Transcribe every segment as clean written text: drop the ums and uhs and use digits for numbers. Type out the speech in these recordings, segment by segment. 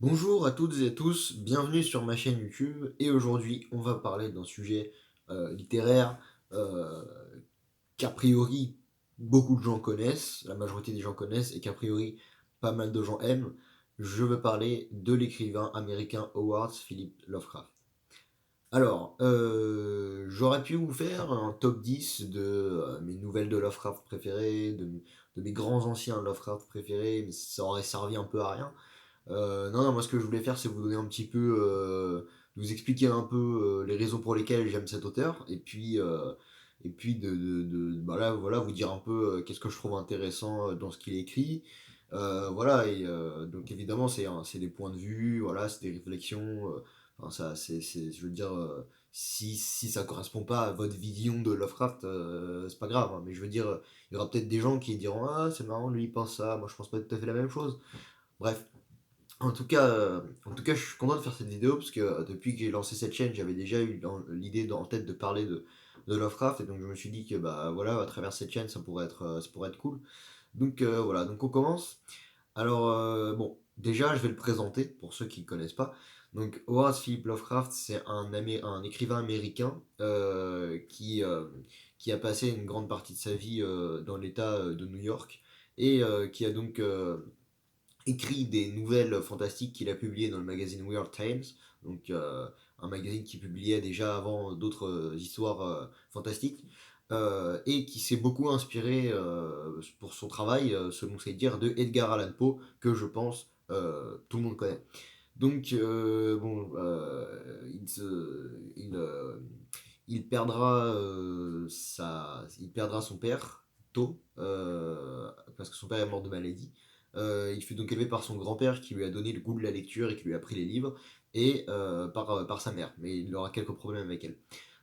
Bonjour à toutes et à tous, bienvenue sur ma chaîne YouTube et aujourd'hui on va parler d'un sujet littéraire euh, qu'a priori beaucoup de gens connaissent, la majorité des gens connaissent et qu'a priori pas mal de gens aiment. Je veux parler de l'écrivain américain Howard Philip Lovecraft. Alors, j'aurais pu vous faire un top 10 de mes nouvelles de Lovecraft préférées, de mes grands anciens Lovecraft préférés, mais ça aurait servi un peu à rien. Non, moi ce que je voulais faire, c'est vous donner un petit peu, vous expliquer un peu les raisons pour lesquelles j'aime cet auteur, et puis bah là, voilà, vous dire un peu qu'est-ce que je trouve intéressant dans ce qu'il écrit. Voilà, et donc évidemment, c'est des points de vue, voilà, c'est des réflexions. Enfin, ça, je veux dire, si ça correspond pas à votre vision de Lovecraft, c'est pas grave, hein, mais je veux dire, il y aura peut-être des gens qui diront, ah, c'est marrant, lui il pense ça, moi je pense pas tout à fait la même chose. Bref, en tout cas, je suis content de faire cette vidéo parce que depuis que j'ai lancé cette chaîne, j'avais déjà eu l'idée en tête de parler de Lovecraft et donc je me suis dit que bah voilà, à travers cette chaîne, ça pourrait être cool. Donc voilà, donc on commence. Alors bon, déjà, je vais le présenter pour ceux qui ne connaissent pas. Donc Howard Philip Lovecraft, c'est un écrivain américain qui a passé une grande partie de sa vie dans l'État de New York et qui a donc écrit des nouvelles fantastiques qu'il a publiées dans le magazine Weird Tales, donc un magazine qui publiait déjà avant d'autres histoires fantastiques, et qui s'est beaucoup inspiré pour son travail, selon ses dires, de Edgar Allan Poe, que je pense tout le monde connaît. Donc, bon, il perdra son père tôt, parce que son père est mort de maladie. Il fut donc élevé par son grand-père qui lui a donné le goût de la lecture et qui lui a appris les livres, et par sa mère, mais il aura quelques problèmes avec elle.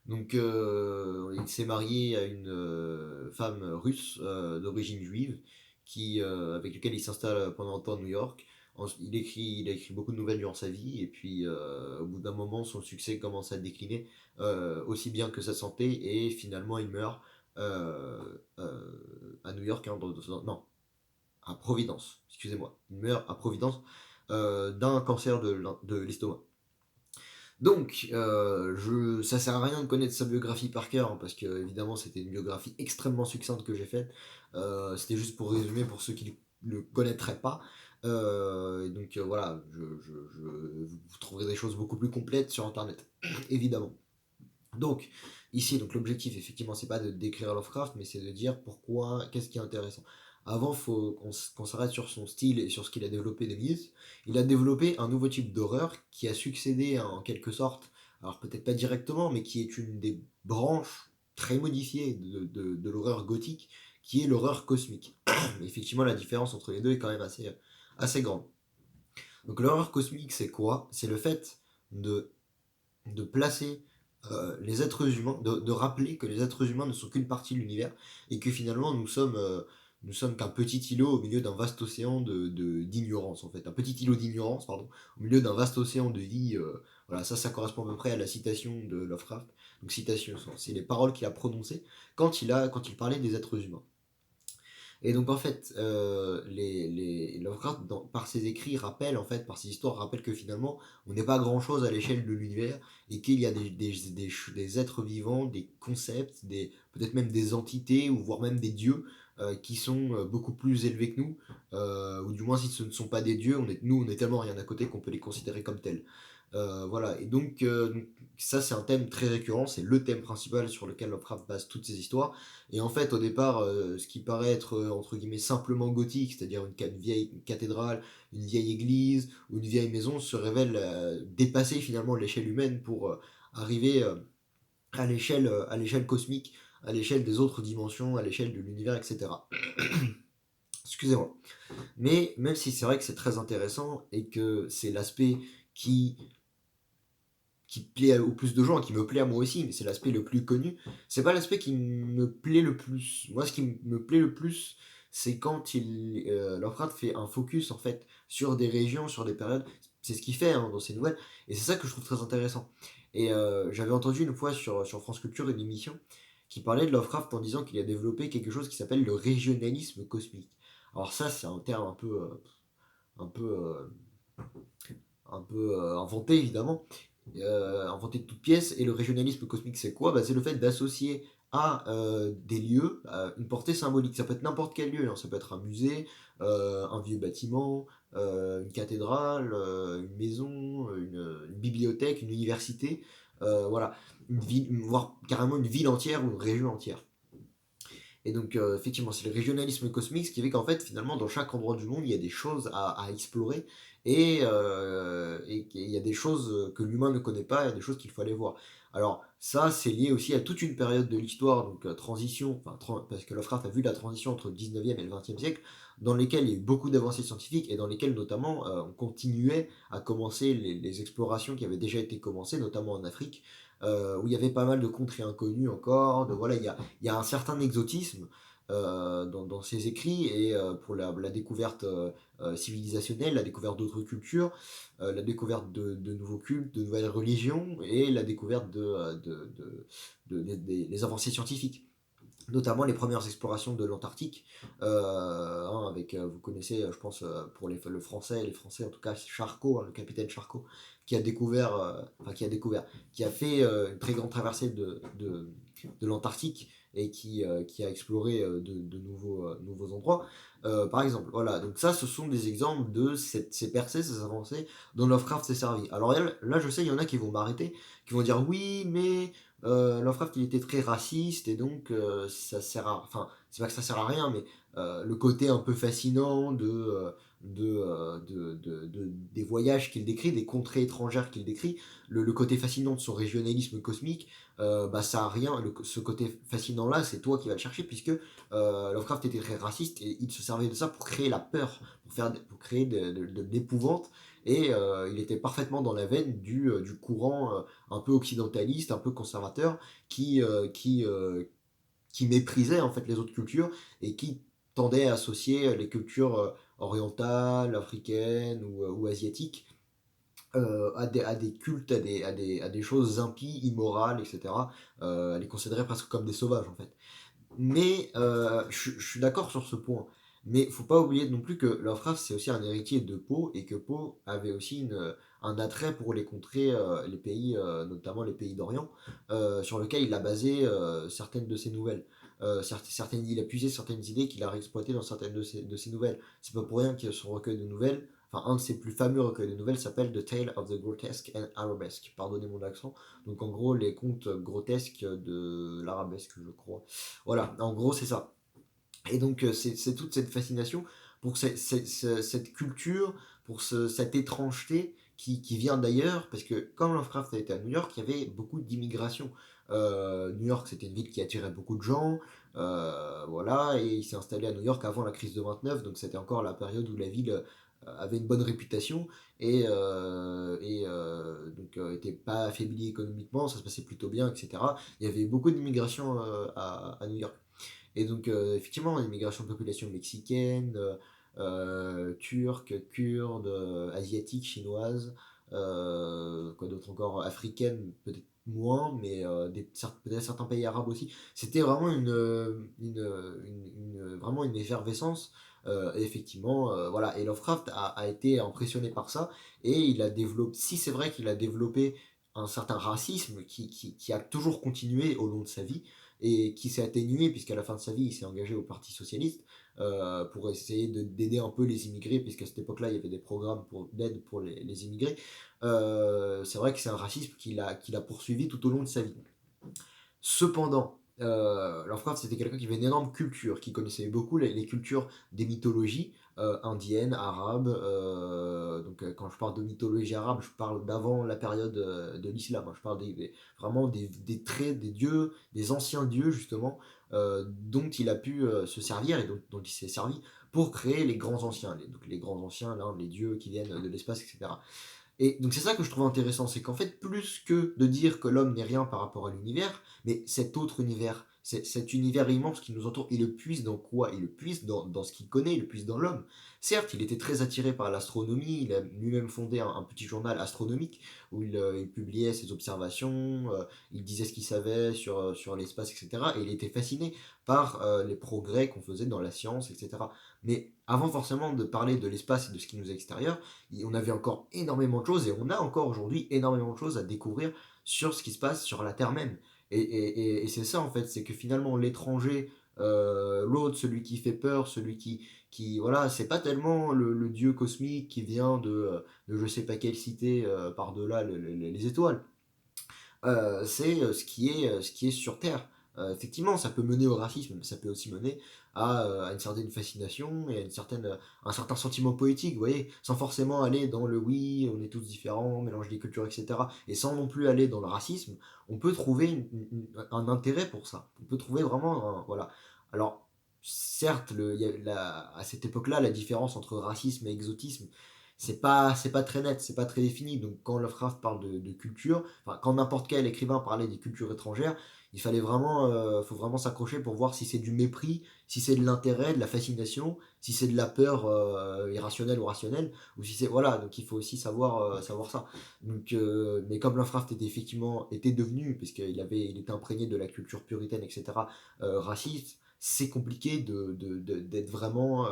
Donc il s'est marié à une femme russe d'origine juive avec laquelle il s'installe pendant un temps à New York. Il a écrit beaucoup de nouvelles durant sa vie, et puis au bout d'un moment, son succès commence à décliner, aussi bien que sa santé, et finalement il meurt à New York, hein, non, à Providence, excusez-moi. Il meurt à Providence d'un cancer de l'estomac. Donc, ça sert à rien de connaître sa biographie par cœur, hein, parce que évidemment c'était une biographie extrêmement succincte que j'ai faite. C'était juste pour résumer pour ceux qui ne le connaîtraient pas. Et donc voilà, vous trouverez des choses beaucoup plus complètes sur Internet, évidemment. Donc, ici, donc l'objectif, effectivement, c'est pas de décrire Lovecraft, mais c'est de dire pourquoi, qu'est-ce qui est intéressant. Avant, il faut qu'on s'arrête sur son style et sur ce qu'il a développé des mythes. Il a développé un nouveau type d'horreur qui a succédé en quelque sorte, alors peut-être pas directement, mais qui est une des branches très modifiées de l'horreur gothique, qui est l'horreur cosmique. Mais effectivement, la différence entre les deux est quand même assez grande. Donc l'horreur cosmique, c'est quoi? C'est le fait de placer les êtres humains, de rappeler que les êtres humains ne sont qu'une partie de l'univers et que finalement nous sommes qu'un petit îlot au milieu d'un vaste océan d'ignorance en fait, un petit îlot d'ignorance pardon, au milieu d'un vaste océan de vie. Voilà, ça correspond à peu près à la citation de Lovecraft. Donc citation, c'est les paroles qu'il a prononcées quand il parlait des êtres humains. Et donc en fait, Lovecraft, par ses écrits, rappelle, en fait, par ses histoires, rappelle que finalement, on n'est pas grand-chose à l'échelle de l'univers et qu'il y a des êtres vivants, des concepts, peut-être même des entités ou voire même des dieux qui sont beaucoup plus élevés que nous, ou du moins si ce ne sont pas des dieux, nous on est tellement rien à côté qu'on peut les considérer comme tels. Voilà, et donc ça c'est un thème très récurrent, c'est le thème principal sur lequel Lovecraft base toutes ses histoires. Et en fait, au départ, ce qui paraît être entre guillemets simplement gothique, c'est-à-dire une vieille cathédrale, une vieille église ou une vieille maison, se révèle dépasser finalement l'échelle humaine pour arriver à l'échelle cosmique, à l'échelle des autres dimensions, à l'échelle de l'univers, etc. Excusez-moi. Mais même si c'est vrai que c'est très intéressant et que c'est l'aspect qui qui plaît au plus de gens, et qui me plaît à moi aussi, mais c'est l'aspect le plus connu. C'est pas l'aspect qui me plaît le plus. Moi, ce qui me plaît le plus, c'est quand Lovecraft fait un focus en fait sur des régions, sur des périodes. C'est ce qu'il fait hein, dans ses nouvelles, et c'est ça que je trouve très intéressant. Et j'avais entendu une fois sur France Culture une émission qui parlait de Lovecraft en disant qu'il a développé quelque chose qui s'appelle le régionalisme cosmique. Alors ça, c'est un terme un peu un peu inventé évidemment, inventé de toutes pièces. Et le régionalisme cosmique, c'est quoi? Bah, c'est le fait d'associer à des lieux une portée symbolique. Ça peut être n'importe quel lieu, hein. Ça peut être un musée, un vieux bâtiment, une cathédrale, une maison, une bibliothèque, une université, voilà, une ville, voire carrément une ville entière ou une région entière. Et donc, effectivement, c'est le régionalisme cosmique, ce qui fait qu'en fait, finalement, dans chaque endroit du monde, il y a des choses à explorer et qu'il y a des choses que l'humain ne connaît pas, il y a des choses qu'il faut aller voir. Alors, ça, c'est lié aussi à toute une période de l'histoire, donc transition, enfin, parce que Lovecraft a vu la transition entre le 19e et le 20e siècle, dans lesquelles il y a eu beaucoup d'avancées scientifiques et dans lesquelles, notamment, on continuait à commencer les explorations qui avaient déjà été commencées, notamment en Afrique, où il y avait pas mal de contrées inconnues encore, voilà, il y a un certain exotisme dans ses écrits et pour la découverte civilisationnelle, la découverte d'autres cultures, la découverte de nouveaux cultes, de nouvelles religions et la découverte des avancées scientifiques. Notamment les premières explorations de l'Antarctique, avec, vous connaissez, je pense, pour le français, les Français en tout cas, Charcot, hein, le capitaine Charcot, qui a découvert, qui a fait une très grande traversée de l'Antarctique et qui a exploré nouveaux endroits. Par exemple, voilà, donc ça, ce sont des exemples de ces percées, ces avancées dont Lovecraft s'est servi. Alors là, je sais, il y en a qui vont m'arrêter, qui vont dire oui, mais Lovecraft il était très raciste et donc ça sert à, enfin c'est pas que ça sert à rien mais le côté un peu fascinant des voyages qu'il décrit, des contrées étrangères qu'il décrit, le côté fascinant de son régionalisme cosmique, bah ça a rien, ce côté fascinant là c'est toi qui vas le chercher puisque Lovecraft était très raciste et il se servait de ça pour créer la peur, pour créer de l'épouvante et il était parfaitement dans la veine du courant un peu occidentaliste, un peu conservateur, qui méprisait en fait les autres cultures et qui tendait à associer les cultures orientales, africaines ou asiatiques à des cultes, à des choses impies, immorales, etc. À les considérer presque comme des sauvages en fait. Mais je suis d'accord sur ce point. Mais faut pas oublier non plus que Lovecraft c'est aussi un héritier de Poe et que Poe avait aussi un attrait pour les contrées, les pays, notamment les pays d'Orient, sur lequel il a basé certaines de ses nouvelles. Il a puisé certaines idées qu'il a réexploitées dans certaines de ses nouvelles. C'est pas pour rien que son recueil de nouvelles, enfin un de ses plus fameux recueils de nouvelles s'appelle The Tale of the Grotesque and Arabesque. Pardonnez mon accent. Donc en gros les contes grotesques de l'arabesque, je crois. Voilà, en gros, c'est ça. Et donc, c'est toute cette fascination pour cette culture, pour cette étrangeté qui vient d'ailleurs, parce que quand Lovecraft a été à New York, il y avait beaucoup d'immigration. New York, c'était une ville qui attirait beaucoup de gens, voilà, et il s'est installé à New York avant la crise de 29, donc c'était encore la période où la ville avait une bonne réputation et donc était pas affaiblie économiquement, ça se passait plutôt bien, etc. Il y avait beaucoup d'immigration à New York. Et donc, effectivement, l'immigration de population mexicaine, turque, kurde, asiatique, chinoise, quoi d'autre encore, africaine, peut-être moins, mais peut-être certains pays arabes aussi. C'était vraiment vraiment une effervescence. Et effectivement, voilà. Et Lovecraft a été impressionné par ça et il a développé, si c'est vrai qu'il a développé un certain racisme qui a toujours continué au long de sa vie, et qui s'est atténué puisqu'à la fin de sa vie il s'est engagé au Parti Socialiste pour essayer d'aider un peu les immigrés puisqu'à cette époque-là il y avait des programmes d'aide pour les immigrés. C'est vrai que c'est un racisme qu'il a poursuivi tout au long de sa vie. Cependant, Lovecraft c'était quelqu'un qui avait une énorme culture, qui connaissait beaucoup les cultures des mythologies indiennes, arabes. Donc quand je parle de mythologie arabe, je parle d'avant la période de l'islam, hein. Je parle vraiment des traits des dieux, des anciens dieux justement, dont il a pu se servir et dont il s'est servi pour créer les grands anciens. Donc les grands anciens, là, les dieux qui viennent de l'espace, etc. Et donc c'est ça que je trouve intéressant, c'est qu'en fait, plus que de dire que l'homme n'est rien par rapport à l'univers, mais cet autre univers, cet univers immense qui nous entoure, il le puise dans quoi? Il le puise dans ce qu'il connaît, il le puise dans l'homme. Certes, il était très attiré par l'astronomie, il a lui-même fondé un petit journal astronomique où il publiait ses observations, il disait ce qu'il savait sur l'espace, etc. Et il était fasciné par les progrès qu'on faisait dans la science, etc. Mais avant forcément de parler de l'espace et de ce qui nous est extérieur, on avait encore énormément de choses, et on a encore aujourd'hui énormément de choses à découvrir sur ce qui se passe sur la Terre même. Et c'est ça en fait, c'est que finalement l'étranger, l'autre, celui qui fait peur, celui voilà, c'est pas tellement le dieu cosmique qui vient de je sais pas quelle cité par-delà les étoiles. C'est ce qui est sur Terre. Effectivement, ça peut mener au racisme, mais ça peut aussi mener à une certaine fascination et à un certain sentiment poétique, vous voyez, sans forcément aller dans le oui, on est tous différents, mélange des cultures, etc. Et sans non plus aller dans le racisme, on peut trouver un intérêt pour ça. On peut trouver vraiment voilà. Alors, certes, à cette époque-là, la différence entre racisme et exotisme, c'est pas très net, c'est pas très défini. Donc quand Lovecraft parle de culture, enfin quand n'importe quel écrivain parlait des cultures étrangères, faut vraiment s'accrocher pour voir si c'est du mépris, si c'est de l'intérêt, de la fascination, si c'est de la peur irrationnelle ou rationnelle, ou si c'est voilà. Donc il faut aussi savoir ça. Donc mais comme Lovecraft était devenu, il était imprégné de la culture puritaine, etc. Raciste, c'est compliqué d'être vraiment,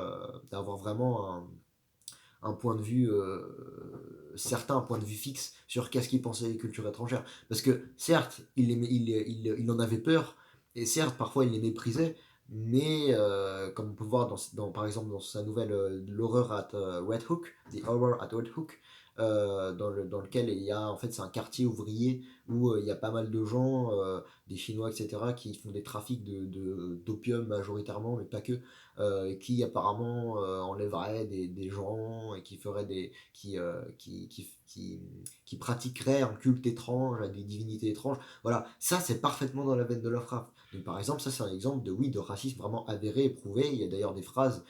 d'avoir vraiment un point de vue certain, un point de vue fixe sur qu'est-ce qu'il pensait des cultures étrangères. Parce que certes, il en avait peur, et certes, parfois il les méprisait, mais comme on peut voir par exemple dans sa nouvelle L'horreur at Red Hook, The Horror at Red Hook, dans lequel il y a, en fait, c'est un quartier ouvrier où il y a pas mal de gens, des Chinois, etc., qui font des trafics d'opium majoritairement, mais pas que, qui apparemment enlèverait des gens et qui ferait qui pratiquerait un culte étrange à des divinités étranges. Voilà, ça c'est parfaitement dans la veine de Lovecraft. Donc par exemple, ça c'est un exemple de racisme vraiment avéré, éprouvé. Il y a d'ailleurs des phrases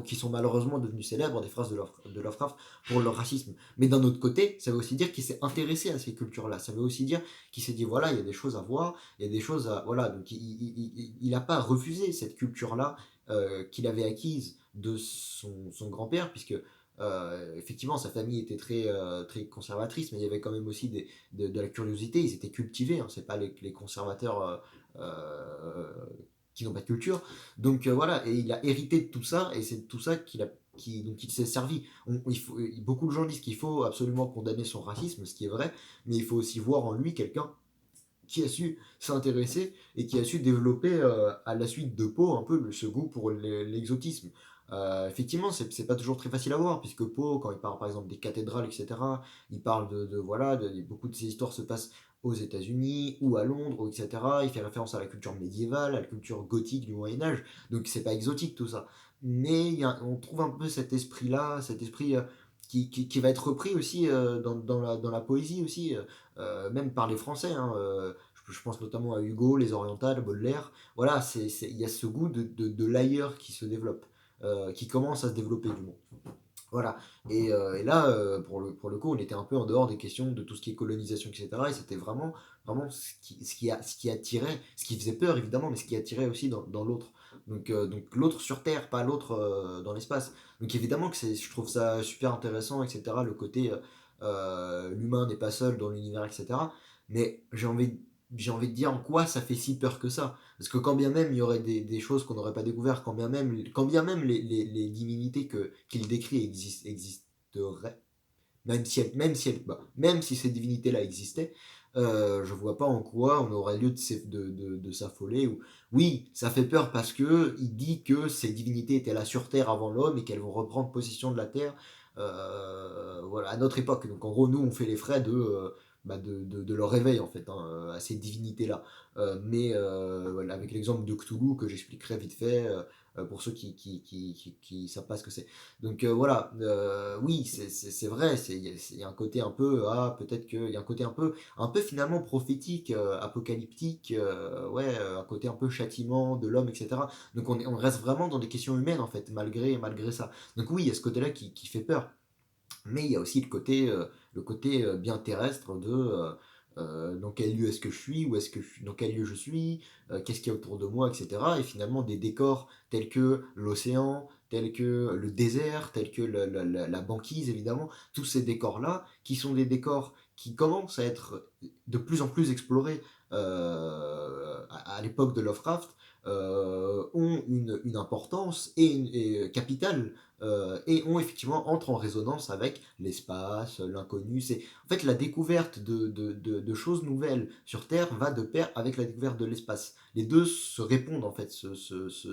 qui sont malheureusement devenues célèbres, des phrases de Lovecraft pour le racisme. Mais d'un autre côté, ça veut aussi dire qu'il s'est intéressé à ces cultures-là. Ça veut aussi dire qu'il s'est dit, voilà, il y a des choses à voir, il y a des choses à... Voilà, donc il n'a pas refusé cette culture-là qu'il avait acquise de son grand-père, puisque effectivement sa famille était très conservatrice, mais il y avait quand même aussi de la curiosité, ils étaient cultivés, hein, c'est pas les conservateurs qui n'ont pas de culture. Donc voilà, et il a hérité de tout ça, et c'est de tout ça donc il s'est servi. Beaucoup de gens disent qu'il faut absolument condamner son racisme, ce qui est vrai, mais il faut aussi voir en lui quelqu'un qui a su s'intéresser et qui a su développer à la suite de Poe un peu ce goût pour l'exotisme. Effectivement, c'est pas toujours très facile à voir, puisque Poe, quand il parle par exemple des cathédrales, etc., il parle voilà, beaucoup de ces histoires se passent aux États-Unis ou à Londres, etc. Il fait référence à la culture médiévale, à la culture gothique du Moyen-Âge, donc c'est pas exotique tout ça. Mais on trouve un peu cet esprit-là, cet esprit qui va être repris aussi dans la poésie aussi, même par les Français, hein, je pense notamment à Hugo, les Orientales, Baudelaire. Voilà, il y a ce goût de l'ailleurs qui se développe, qui commence à se développer du moins. Voilà. Et là, pour le coup, on était un peu en dehors des questions de tout ce qui est colonisation, etc. Et c'était vraiment ce qui attirait, ce qui faisait peur évidemment, mais ce qui attirait aussi dans l'autre. Donc l'autre sur Terre, pas l'autre dans l'espace. Donc évidemment que je trouve ça super intéressant, etc. Le côté l'humain n'est pas seul dans l'univers, etc. Mais j'ai envie de dire en quoi ça fait si peur que ça. Parce que quand bien même il y aurait des choses qu'on n'aurait pas découvertes, quand bien même les divinités qu'il décrit existeraient, même si ces divinités-là existaient, je vois pas en quoi on aurait lieu de s'affoler. Oui, ça fait peur parce que il dit que ces divinités étaient là sur Terre avant l'homme et qu'elles vont reprendre possession de la Terre voilà, à notre époque. Donc en gros, nous, on fait les frais de leur réveil, en fait, hein, à ces divinités-là. Voilà, avec l'exemple de Cthulhu que j'expliquerai vite fait pour ceux qui savent pas ce que c'est. Donc voilà, oui, c'est vrai, il y a un côté un peu, peut-être qu'il y a un peu finalement prophétique, apocalyptique, ouais, un côté un peu châtiment de l'homme, etc. Donc on reste vraiment dans des questions humaines, en fait, malgré ça. Donc oui, il y a ce côté-là qui fait peur. Mais il y a aussi le côté bien terrestre dans quel lieu est-ce que je suis, dans quel lieu je suis, qu'est-ce qu'il y a autour de moi, etc. Et finalement des décors tels que l'océan, tels que le désert, tels que la banquise évidemment, tous ces décors-là, qui sont des décors qui commencent à être de plus en plus explorés à l'époque de Lovecraft, ont une importance et capitale, et ont effectivement entrent en résonance avec l'espace, l'inconnu. C'est en fait la découverte de choses nouvelles sur Terre va de pair avec la découverte de l'espace. Les deux se répondent en fait,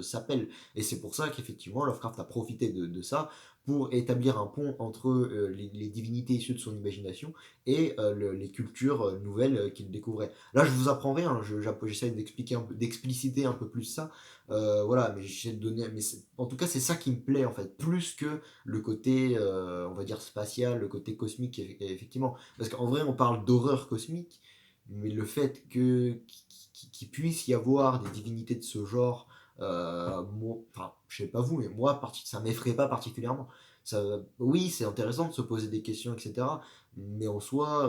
s'appellent. Et c'est pour ça qu'effectivement Lovecraft a profité de ça pour établir un pont entre les divinités issues de son imagination et les cultures nouvelles qu'il découvrait. Là, je vous apprends rien, j'essaie d'expliquer d'expliciter un peu plus ça. Voilà, mais j'essaie de donner. Mais en tout cas, c'est ça qui me plaît en fait, plus que le côté, on va dire, spatial, le côté cosmique, effectivement. Parce qu'en vrai, on parle d'horreur cosmique, mais le fait qu'il puisse y avoir des divinités de ce genre, moi, enfin, je sais pas vous, mais moi, ça m'effraie pas particulièrement. Ça, oui, c'est intéressant de se poser des questions, etc. Mais en soi,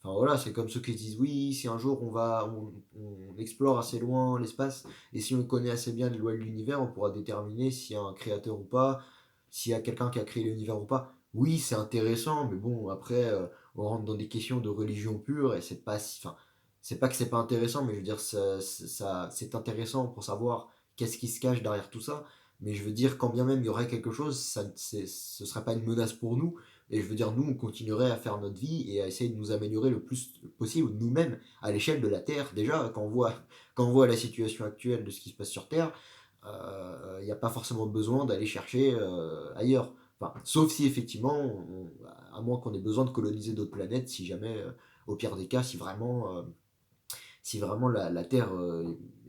enfin voilà, c'est comme ceux qui disent oui, si un jour on explore assez loin l'espace et si on connaît assez bien les lois de l'univers, on pourra déterminer s'il y a un créateur ou pas, s'il y a quelqu'un qui a créé l'univers ou pas. Oui, c'est intéressant, mais bon, après, on rentre dans des questions de religion pure et c'est pas enfin, c'est pas que c'est pas intéressant, mais je veux dire, c'est intéressant pour savoir qu'est-ce qui se cache derrière tout ça. Mais je veux dire, quand bien même il y aurait quelque chose, ce serait pas une menace pour nous. Et je veux dire, nous, on continuerait à faire notre vie et à essayer de nous améliorer le plus possible nous-mêmes à l'échelle de la Terre. Déjà, quand on voit la situation actuelle de ce qui se passe sur Terre, il n'y a pas forcément besoin d'aller chercher ailleurs. Enfin, sauf si effectivement, à moins qu'on ait besoin de coloniser d'autres planètes, si jamais, au pire des cas, si vraiment la Terre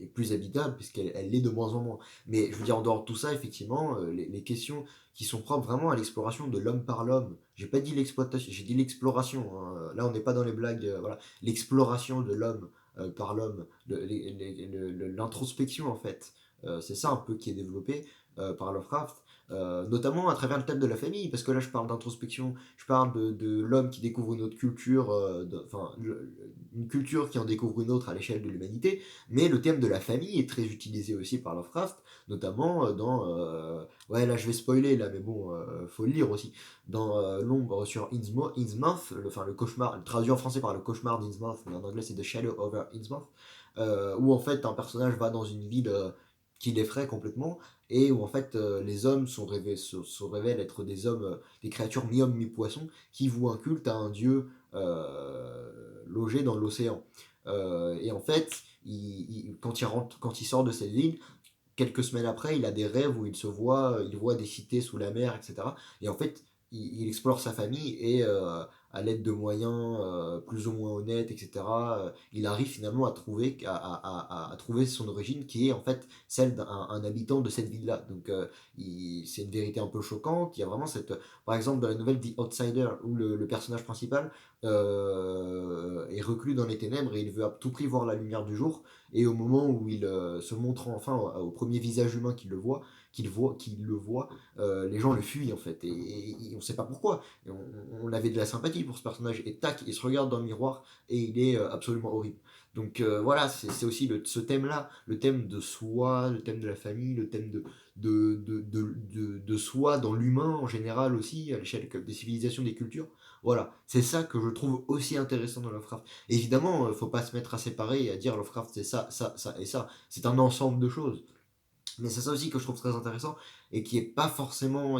est plus habitable, puisqu'elle l'est de moins en moins. Mais je veux dire, en dehors de tout ça, effectivement, les questions qui sont propres vraiment à l'exploration de l'homme par l'homme, j'ai pas dit l'exploitation, j'ai dit l'exploration, hein. Là on n'est pas dans les blagues, voilà. L'exploration de l'homme par l'homme, l'introspection en fait, c'est ça un peu qui est développé par Lovecraft. Notamment à travers le thème de la famille, parce que là je parle d'introspection, je parle de l'homme qui découvre une autre culture, enfin une culture qui en découvre une autre à l'échelle de l'humanité, mais le thème de la famille est très utilisé aussi par Lovecraft, notamment dans... ouais, là je vais spoiler, là, mais bon, faut le lire aussi. Dans L'ombre sur Innsmouth, enfin le cauchemar, traduit en français par le cauchemar d'Innsmouth, mais en anglais c'est The Shadow over Innsmouth, où en fait un personnage va dans une ville qui l'effraie complètement, et où en fait les hommes se révèlent être des hommes, des créatures mi-hommes mi-poissons, qui vouent un culte à un dieu logé dans l'océan. Et en fait, quand il sort de cette ville, quelques semaines après, il a des rêves où il voit des cités sous la mer, etc. Et en fait, il explore sa famille et à l'aide de moyens plus ou moins honnêtes, etc., il arrive finalement à trouver son origine qui est en fait celle d'un un habitant de cette ville-là. Donc c'est une vérité un peu choquante. Il y a vraiment cette... Par exemple, dans la nouvelle The Outsider, où le personnage principal est reclus dans les ténèbres et il veut à tout prix voir la lumière du jour. Et au moment où il se montre enfin au premier visage humain qu'il le voit, les gens le fuient en fait. Et on sait pas pourquoi. Et on avait de la sympathie pour ce personnage. Et tac, il se regarde dans le miroir et il est absolument horrible. Donc voilà, c'est aussi ce thème-là, le thème de soi, le thème de la famille, le thème de soi dans l'humain en général aussi, à l'échelle des civilisations, des cultures. Voilà, c'est ça que je trouve aussi intéressant dans Lovecraft. Évidemment, faut pas se mettre à séparer et à dire Lovecraft c'est ça, ça, ça et ça. C'est un ensemble de choses. Mais c'est ça aussi que je trouve très intéressant et qui est pas forcément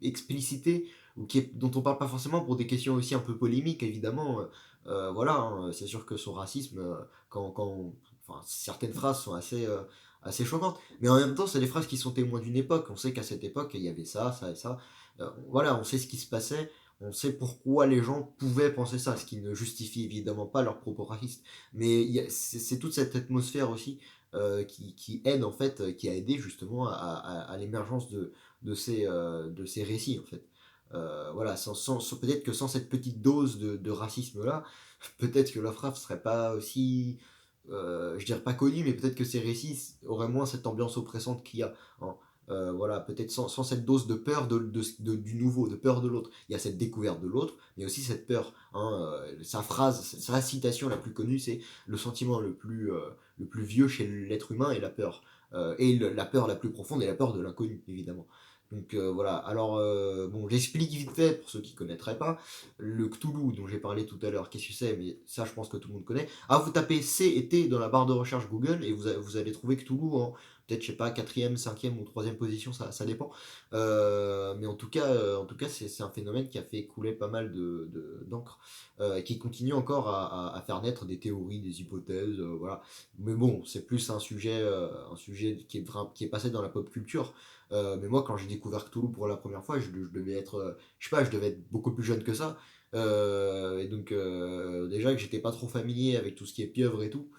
explicité ou dont on parle pas forcément pour des questions aussi un peu polémiques, évidemment. Voilà, hein, c'est sûr que son racisme, enfin, certaines phrases sont assez choquantes. Mais en même temps, c'est des phrases qui sont témoins d'une époque. On sait qu'à cette époque, il y avait ça, ça et ça. Voilà, on sait ce qui se passait. On sait pourquoi les gens pouvaient penser ça, ce qui ne justifie évidemment pas leurs propos racistes. Mais c'est toute cette atmosphère aussi qui aide en fait, qui a aidé justement à l'émergence de ces récits en fait. Voilà, peut-être que sans cette petite dose de racisme là, peut-être que Lovecraft serait pas aussi, je dirais pas connu, mais peut-être que ces récits auraient moins cette ambiance oppressante qu'il y a, hein. Voilà, peut-être sans cette dose de peur du nouveau, de peur de l'autre. Il y a cette découverte de l'autre, mais aussi cette peur, hein. Sa citation la plus connue, c'est le sentiment le plus vieux chez l'être humain est la peur. Et la peur la plus profonde est la peur de l'inconnu, évidemment. Donc voilà, alors bon, j'explique vite fait pour ceux qui ne connaîtraient pas. Le Cthulhu dont j'ai parlé tout à l'heure, qu'est-ce que c'est? Mais ça, je pense que tout le monde connaît. Ah, vous tapez C et T dans la barre de recherche Google et vous allez trouver Cthulhu en peut-être, je sais pas, quatrième, cinquième ou troisième position, ça dépend. Mais en tout cas c'est un phénomène qui a fait couler pas mal d'encre, qui continue encore à faire naître des théories, des hypothèses, voilà. Mais bon, c'est plus un sujet qui est passé dans la pop culture. Mais moi, quand j'ai découvert Cthulhu pour la première fois, je devais être, je sais pas, je devais être beaucoup plus jeune que ça. Et donc, déjà que j'étais pas trop familier avec tout ce qui est pieuvre et tout,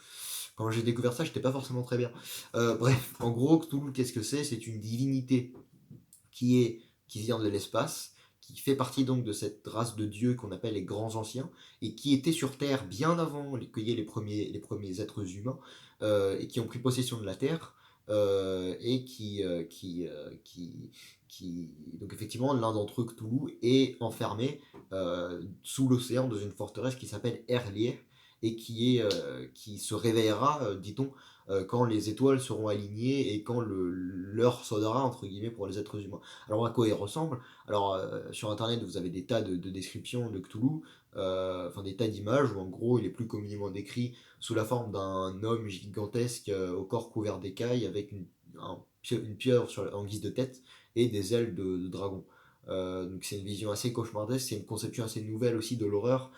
quand j'ai découvert ça, j'étais pas forcément très bien. Bref, en gros, Cthulhu, qu'est-ce que c'est? C'est une divinité qui vient de l'espace, qui fait partie donc de cette race de dieux qu'on appelle les grands anciens, et qui étaient sur Terre bien avant qu'il y ait les premiers êtres humains, et qui ont pris possession de la Terre, et donc effectivement, l'un d'entre eux, Cthulhu, est enfermé sous l'océan dans une forteresse qui s'appelle Erlier, et qui se réveillera, dit-on, quand les étoiles seront alignées et quand l'heure sonnera, entre guillemets, pour les êtres humains. Alors à quoi il ressemble? Alors sur internet vous avez des tas de descriptions de Cthulhu, enfin des tas d'images où en gros il est plus communément décrit sous la forme d'un homme gigantesque au corps couvert d'écailles avec une pieuvre en guise de tête et des ailes de dragon. Donc c'est une vision assez cauchemardesque, c'est une conception assez nouvelle aussi de l'horreur,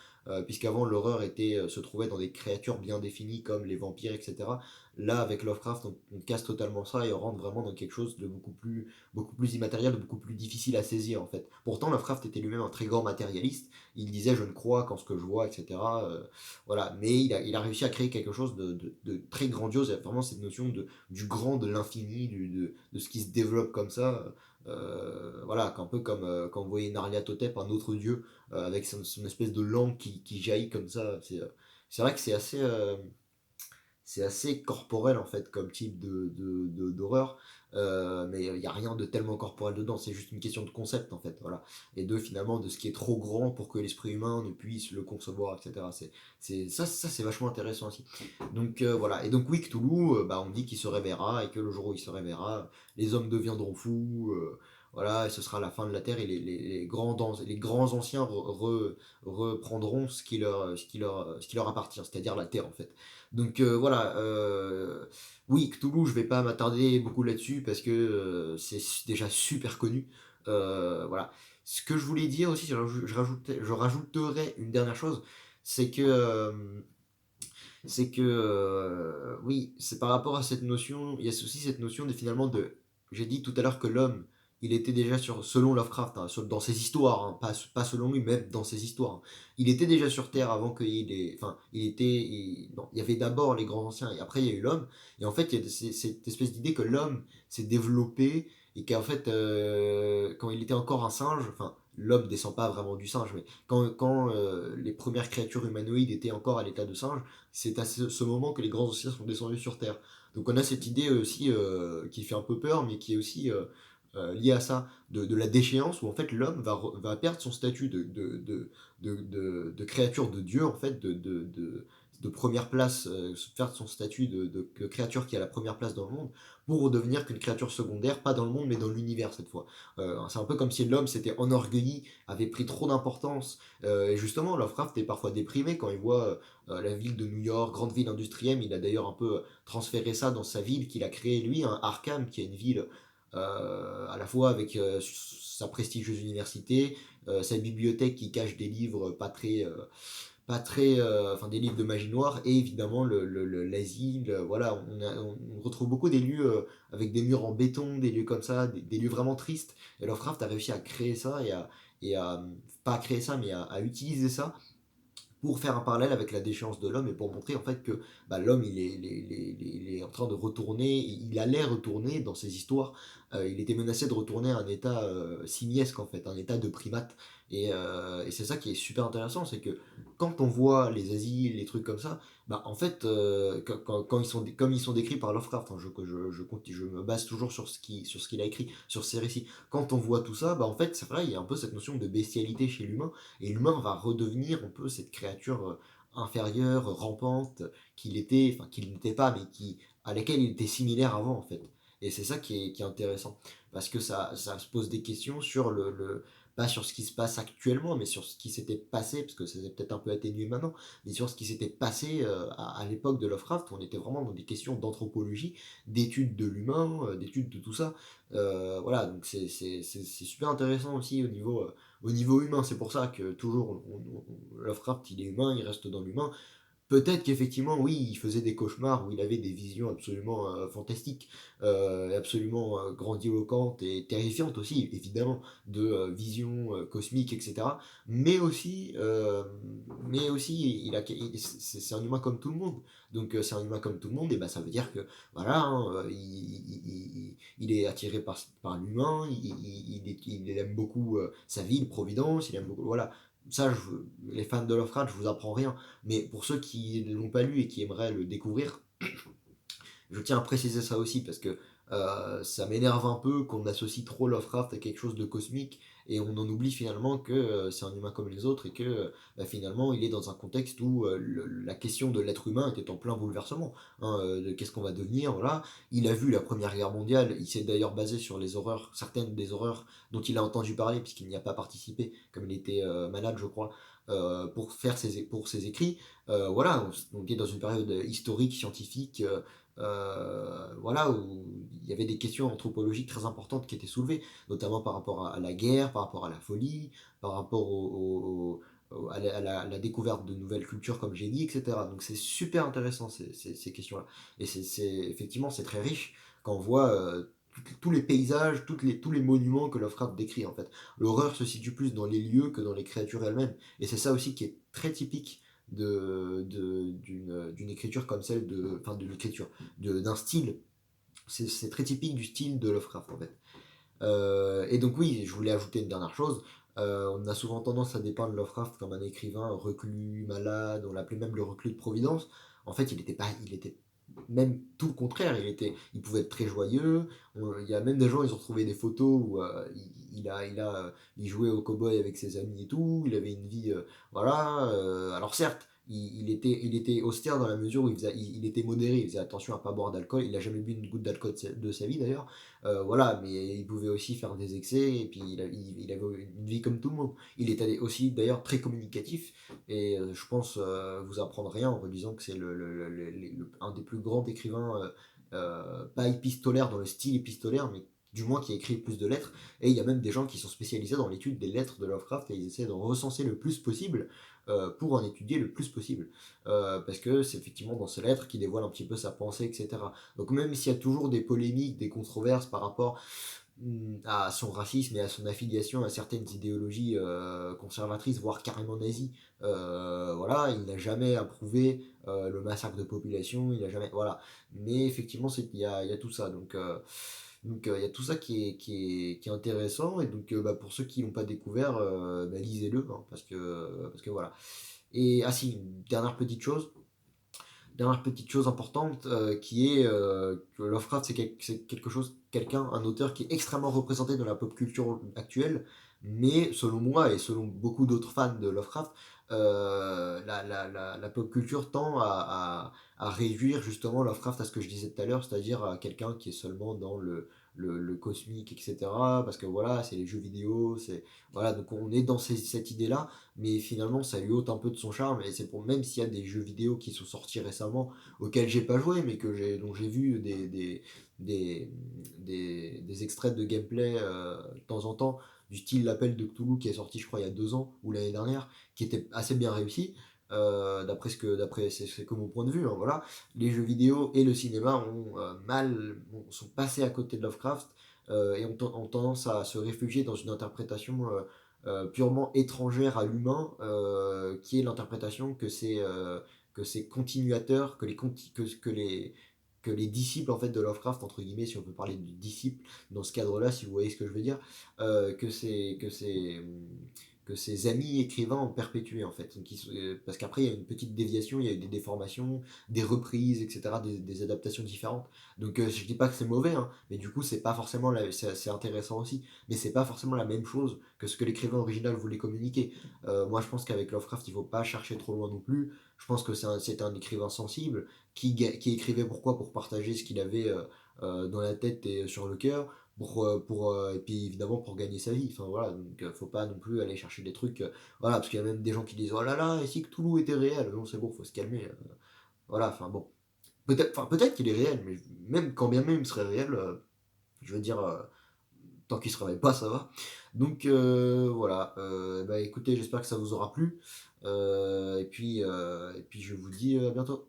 puisqu'avant l'horreur se trouvait dans des créatures bien définies comme les vampires, etc. Là, avec Lovecraft, on casse totalement ça et on rentre vraiment dans quelque chose de beaucoup plus immatériel, de beaucoup plus difficile à saisir en fait. Pourtant, Lovecraft était lui-même un très grand matérialiste. Il disait je ne crois qu'en ce que je vois, etc. Voilà, mais il a réussi à créer quelque chose de très grandiose. Il y a vraiment cette notion du grand, de l'infini, de ce qui se développe comme ça. Voilà, un peu comme quand vous voyez Nyarlathotep, un autre dieu, avec son espèce de langue qui jaillit comme ça. C'est vrai que c'est assez corporel en fait comme type d'horreur, mais il n'y a rien de tellement corporel dedans, c'est juste une question de concept en fait, voilà. Et finalement de ce qui est trop grand pour que l'esprit humain ne puisse le concevoir, etc. Ça c'est vachement intéressant aussi. Donc voilà, et donc oui, Cthulhu, bah, on dit qu'il se réveillera et que le jour où il se réveillera, les hommes deviendront fous. Voilà, et ce sera la fin de la Terre et les grands anciens reprendront ce qui leur appartient, c'est-à-dire la Terre en fait. Donc voilà, oui, Cthulhu, je vais pas m'attarder beaucoup là-dessus parce que c'est déjà super connu. Voilà. Ce que je voulais dire aussi, je rajouterais une dernière chose, c'est que, euh, oui, c'est par rapport à cette notion, il y a aussi cette notion de finalement de, j'ai dit tout à l'heure que l'homme, il était déjà selon Lovecraft, hein, dans ses histoires, hein, pas selon lui, même dans ses histoires, hein. Il était déjà sur Terre avant qu'il ait, enfin, non, il y avait d'abord les grands anciens et après il y a eu l'homme, et en fait il y a cette espèce d'idée que l'homme s'est développé et qu'en fait, quand il était encore un singe, enfin, l'homme descend pas vraiment du singe, mais quand les premières créatures humanoïdes étaient encore à l'état de singe, c'est à ce moment que les grands anciens sont descendus sur Terre. Donc on a cette idée aussi qui fait un peu peur, mais qui est aussi liée à ça, de la déchéance, où en fait l'homme va perdre son statut de créature de Dieu, en fait, de première place, perdre son statut de créature qui a la première place dans le monde, pour redevenir qu'une créature secondaire, pas dans le monde, mais dans l'univers cette fois. C'est un peu comme si l'homme s'était enorgueilli, avait pris trop d'importance, et justement Lovecraft est parfois déprimé quand il voit la ville de New York, grande ville industrielle. Il a d'ailleurs un peu transféré ça dans sa ville qu'il a créée lui, hein, Arkham, qui est une ville à la fois avec sa prestigieuse université, sa bibliothèque qui cache des livres pas très, enfin des livres de magie noire, et évidemment l'asile. Voilà, on retrouve beaucoup des lieux avec des murs en béton, des lieux comme ça, des lieux vraiment tristes. Et Lovecraft a réussi à créer ça et à pas à créer ça, mais à utiliser ça pour faire un parallèle avec la déchéance de l'homme et pour montrer en fait que bah, l'homme il est en train de retourner, il allait retourner dans ses histoires, il était menacé de retourner à un état simiesque en fait, un état de primate. Et c'est ça qui est super intéressant, c'est que quand on voit les asiles, les trucs comme ça, bah en fait, quand comme ils sont décrits par Lovecraft, hein, je me base toujours sur ce qu'il a écrit, sur ses récits. Quand on voit tout ça, bah en fait, c'est vrai, il y a un peu cette notion de bestialité chez l'humain, et l'humain va redevenir un peu cette créature inférieure, rampante, qu'il n'était pas, mais à laquelle il était similaire avant, en fait. Et c'est ça qui est intéressant. parce que ça se pose des questions sur pas sur ce qui se passe actuellement, mais sur ce qui s'était passé, parce que ça s'est peut-être un peu atténué maintenant, mais sur ce qui s'était passé à l'époque de Lovecraft. On était vraiment dans des questions d'anthropologie, d'études de l'humain, d'études de tout ça. Voilà, donc c'est super intéressant aussi au niveau humain. C'est pour ça que toujours, Lovecraft, il est humain, il reste dans l'humain. Peut-être qu'effectivement, oui, il faisait des cauchemars où il avait des visions absolument fantastiques, absolument grandiloquentes et terrifiantes aussi, évidemment, de visions cosmiques, etc. Mais aussi, c'est un humain comme tout le monde. Donc, c'est un humain comme tout le monde, et ben ça veut dire que, voilà, hein, il est attiré par l'humain, il aime beaucoup sa ville, Providence, il aime beaucoup, voilà. Ça, les fans de Lovecraft, je vous apprends rien. Mais pour ceux qui ne l'ont pas lu et qui aimeraient le découvrir, je tiens à préciser ça aussi parce que ça m'énerve un peu qu'on associe trop Lovecraft à quelque chose de cosmique et on en oublie finalement que c'est un humain comme les autres et que finalement il est dans un contexte où la question de l'être humain était en plein bouleversement, hein, de qu'est-ce qu'on va devenir, voilà. Il a vu la Première Guerre mondiale, il s'est d'ailleurs basé sur les horreurs, certaines des horreurs dont il a entendu parler puisqu'il n'y a pas participé, comme il était malade je crois, pour ses écrits. Voilà, on est dans une période historique, scientifique, voilà, où il y avait des questions anthropologiques très importantes qui étaient soulevées, notamment par rapport à la guerre, par rapport à la folie, par rapport à la découverte de nouvelles cultures, comme j'ai dit, etc. Donc c'est super intéressant ces questions-là. Et effectivement, c'est très riche quand on voit tous les paysages, tous les monuments que Lovecraft décrit en fait. L'horreur se situe plus dans les lieux que dans les créatures elles-mêmes. Et c'est ça aussi qui est très typique d'une écriture comme celle de. Enfin, d'une écriture, d'un style. C'est très typique du style de Lovecraft en fait. Et donc, oui, je voulais ajouter une dernière chose. On a souvent tendance à dépeindre Lovecraft comme un écrivain reclus, malade, on l'appelait même le reclus de Providence. En fait, il était même tout le contraire. Il pouvait être très joyeux. Il y a même des gens, ils ont retrouvé des photos où il jouait au cow-boy avec ses amis et tout. Il avait une vie, voilà. Alors certes, il était austère dans la mesure où il était modéré. Il faisait attention à pas boire d'alcool. Il n'a jamais bu une goutte d'alcool de sa vie d'ailleurs. Voilà, mais il pouvait aussi faire des excès, et puis il avait une vie comme tout le monde. Il était aussi d'ailleurs très communicatif, et je pense vous apprendre rien en vous disant que c'est un des plus grands écrivains, pas épistolaire dans le style épistolaire, mais du moins qui a écrit plus de lettres. Et il y a même des gens qui sont spécialisés dans l'étude des lettres de Lovecraft, et ils essaient d'en recenser le plus possible pour en étudier le plus possible. Parce que c'est effectivement dans ces lettres qu'il dévoile un petit peu sa pensée, etc. Donc même s'il y a toujours des polémiques, des controverses par rapport à son racisme et à son affiliation à certaines idéologies conservatrices, voire carrément nazies, voilà, il n'a jamais approuvé le massacre de population, il n'a jamais... Voilà. Mais effectivement, il y a tout ça. Donc il y a tout ça qui est intéressant, et donc bah, pour ceux qui l'ont pas découvert, bah, lisez-le, hein, parce que voilà. Et ah si, une dernière petite chose importante qui est que Lovecraft c'est quelque chose, quelqu'un, un auteur qui est extrêmement représenté dans la pop culture actuelle, mais selon moi et selon beaucoup d'autres fans de Lovecraft, la pop culture tend à réduire justement Lovecraft à ce que je disais tout à l'heure, c'est-à-dire à quelqu'un qui est seulement dans le cosmique, etc. Parce que voilà, c'est les jeux vidéo, voilà, donc on est dans cette idée-là, mais finalement ça lui ôte un peu de son charme. Et c'est pour, même s'il y a des jeux vidéo qui sont sortis récemment auxquels j'ai pas joué, mais dont j'ai vu des, des extraits de gameplay de temps en temps, du style L'Appel de Cthulhu qui est sorti je crois il y a 2 ans ou l'année dernière, qui était assez bien réussi. D'après c'est que mon point de vue, hein, voilà. Les jeux vidéo et le cinéma sont passés à côté de Lovecraft et ont tendance à se réfugier dans une interprétation purement étrangère à l'humain, qui est l'interprétation que ces continuateurs, que les disciples en fait de Lovecraft, entre guillemets, si on peut parler de disciples dans ce cadre-là, si vous voyez ce que je veux dire, que ces amis écrivains ont perpétué en fait. Donc, parce qu'après il y a une petite déviation, il y a eu des déformations, des reprises, etc., des adaptations différentes. Donc je dis pas que c'est mauvais, hein, mais du coup c'est pas forcément c'est intéressant aussi, mais c'est pas forcément la même chose que ce que l'écrivain original voulait communiquer. Moi je pense qu'avec Lovecraft il faut pas chercher trop loin non plus. Je pense que c'est un écrivain sensible qui écrivait pourquoi pour partager ce qu'il avait dans la tête et sur le cœur. et puis évidemment pour gagner sa vie. Enfin voilà, donc faut pas non plus aller chercher des trucs. Voilà, parce qu'il y a même des gens qui disent oh là là, et si Cthulhu était réel? Non, c'est bon, faut se calmer. Voilà, enfin bon. Peut-être qu'il est réel, mais même quand bien même il serait réel, je veux dire, tant qu'il se réveille pas, ça va. Donc voilà, bah écoutez, j'espère que ça vous aura plu. Et puis je vous dis à bientôt.